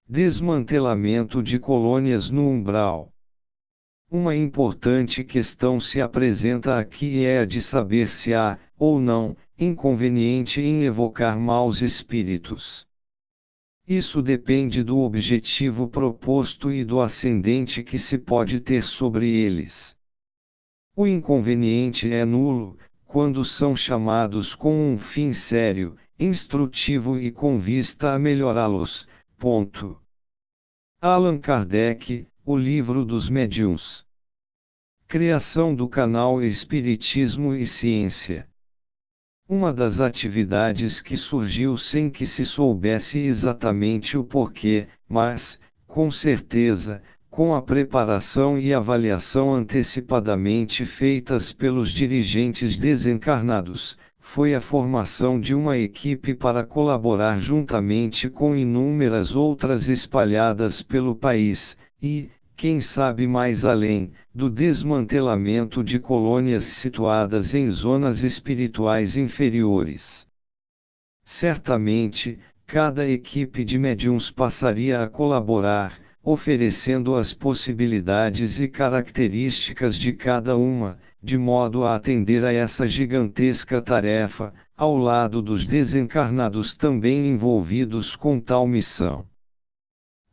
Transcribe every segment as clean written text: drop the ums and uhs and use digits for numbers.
Desmantelamento de colônias no umbral. Uma importante questão se apresenta aqui e é a de saber se há, ou não, inconveniente em evocar maus espíritos. Isso depende do objetivo proposto e do ascendente que se pode ter sobre eles. O inconveniente é nulo, quando são chamados com um fim sério, instrutivo e com vista a melhorá-los. Ponto. Allan Kardec, O Livro dos Médiuns. Criação do canal Espiritismo e Ciência. Uma das atividades que surgiu sem que se soubesse exatamente o porquê, mas, com certeza, com a preparação e avaliação antecipadamente feitas pelos dirigentes desencarnados, foi a formação de uma equipe para colaborar juntamente com inúmeras outras espalhadas pelo país, e, quem sabe mais além, do desmantelamento de colônias situadas em zonas espirituais inferiores. Certamente, cada equipe de médiuns passaria a colaborar, oferecendo as possibilidades e características de cada uma, de modo a atender a essa gigantesca tarefa, ao lado dos desencarnados também envolvidos com tal missão.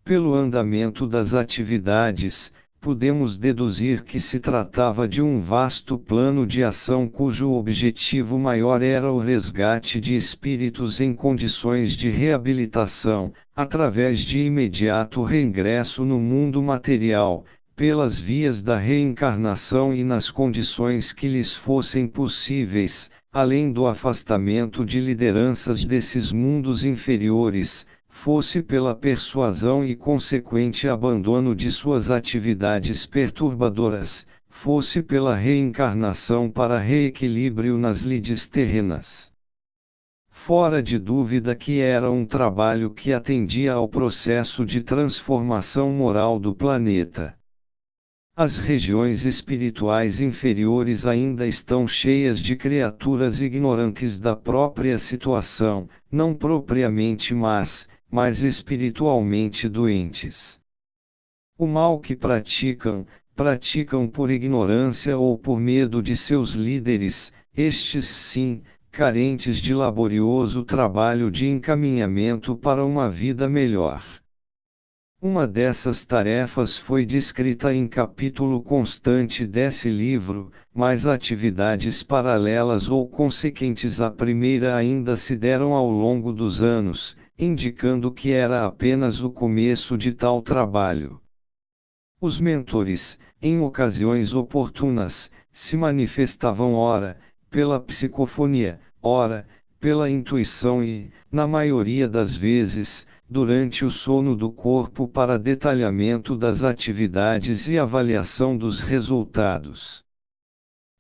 Pelo andamento das atividades, podemos deduzir que se tratava de um vasto plano de ação cujo objetivo maior era o resgate de espíritos em condições de reabilitação, através de imediato reingresso no mundo material, pelas vias da reencarnação e nas condições que lhes fossem possíveis, além do afastamento de lideranças desses mundos inferiores, fosse pela persuasão e consequente abandono de suas atividades perturbadoras, fosse pela reencarnação para reequilíbrio nas lides terrenas. Fora de dúvida que era um trabalho que atendia ao processo de transformação moral do planeta. As regiões espirituais inferiores ainda estão cheias de criaturas ignorantes da própria situação, não propriamente más, mas espiritualmente doentes. O mal que praticam por ignorância ou por medo de seus líderes, estes sim, carentes de laborioso trabalho de encaminhamento para uma vida melhor. Uma dessas tarefas foi descrita em capítulo constante desse livro, mas atividades paralelas ou consequentes à primeira ainda se deram ao longo dos anos, indicando que era apenas o começo de tal trabalho. Os mentores, em ocasiões oportunas, se manifestavam ora, pela psicofonia, ora, pela intuição e, na maioria das vezes, durante o sono do corpo para detalhamento das atividades e avaliação dos resultados.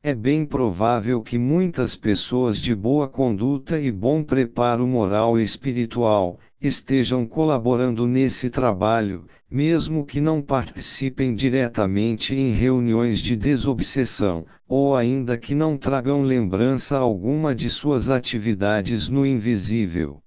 É bem provável que muitas pessoas de boa conduta e bom preparo moral e espiritual, estejam colaborando nesse trabalho, mesmo que não participem diretamente em reuniões de desobsessão, ou ainda que não tragam lembrança alguma de suas atividades no invisível.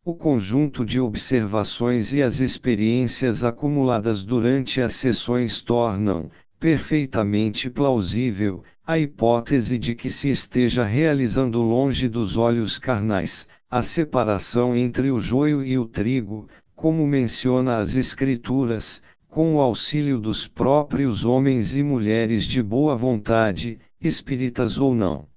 O conjunto de observações e as experiências acumuladas durante as sessões tornam, perfeitamente plausível, a hipótese de que se esteja realizando longe dos olhos carnais, a separação entre o joio e o trigo, como menciona as Escrituras, com o auxílio dos próprios homens e mulheres de boa vontade, espíritas ou não.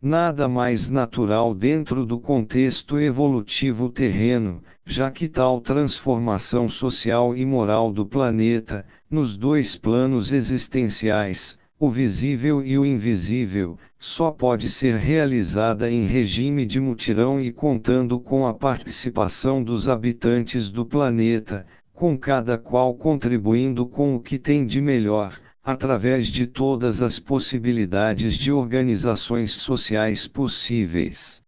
Nada mais natural dentro do contexto evolutivo terreno, já que tal transformação social e moral do planeta, nos dois planos existenciais, o visível e o invisível, só pode ser realizada em regime de mutirão e contando com a participação dos habitantes do planeta, com cada qual contribuindo com o que tem de melhor, através de todas as possibilidades de organizações sociais possíveis.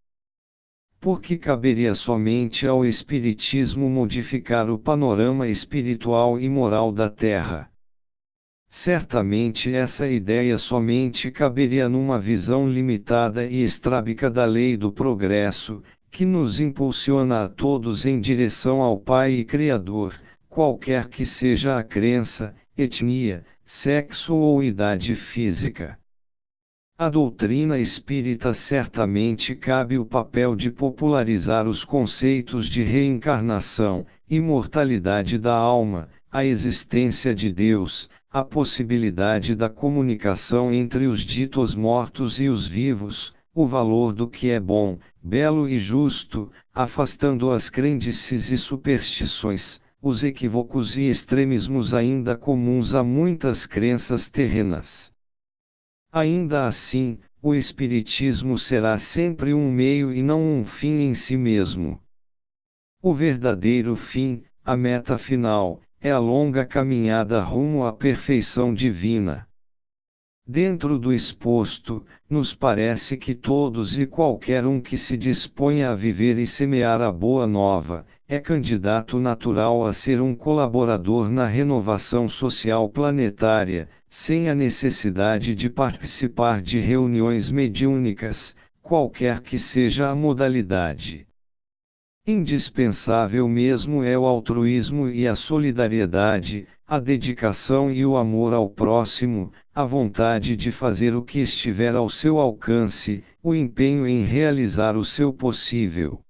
Porque caberia somente ao Espiritismo modificar o panorama espiritual e moral da Terra. Certamente essa ideia somente caberia numa visão limitada e estrábica da lei do progresso, que nos impulsiona a todos em direção ao Pai e Criador, qualquer que seja a crença, etnia, sexo ou idade física. A doutrina espírita certamente cabe o papel de popularizar os conceitos de reencarnação, imortalidade da alma, a existência de Deus, a possibilidade da comunicação entre os ditos mortos e os vivos, o valor do que é bom, belo e justo, afastando as crendices e superstições, os equívocos e extremismos ainda comuns a muitas crenças terrenas. Ainda assim, o Espiritismo será sempre um meio e não um fim em si mesmo. O verdadeiro fim, a meta final, é a longa caminhada rumo à perfeição divina. Dentro do exposto, nos parece que todos e qualquer um que se disponha a viver e semear a boa nova, é candidato natural a ser um colaborador na renovação social planetária, sem a necessidade de participar de reuniões mediúnicas, qualquer que seja a modalidade. Indispensável mesmo é o altruísmo e a solidariedade, a dedicação e o amor ao próximo, a vontade de fazer o que estiver ao seu alcance, o empenho em realizar o seu possível.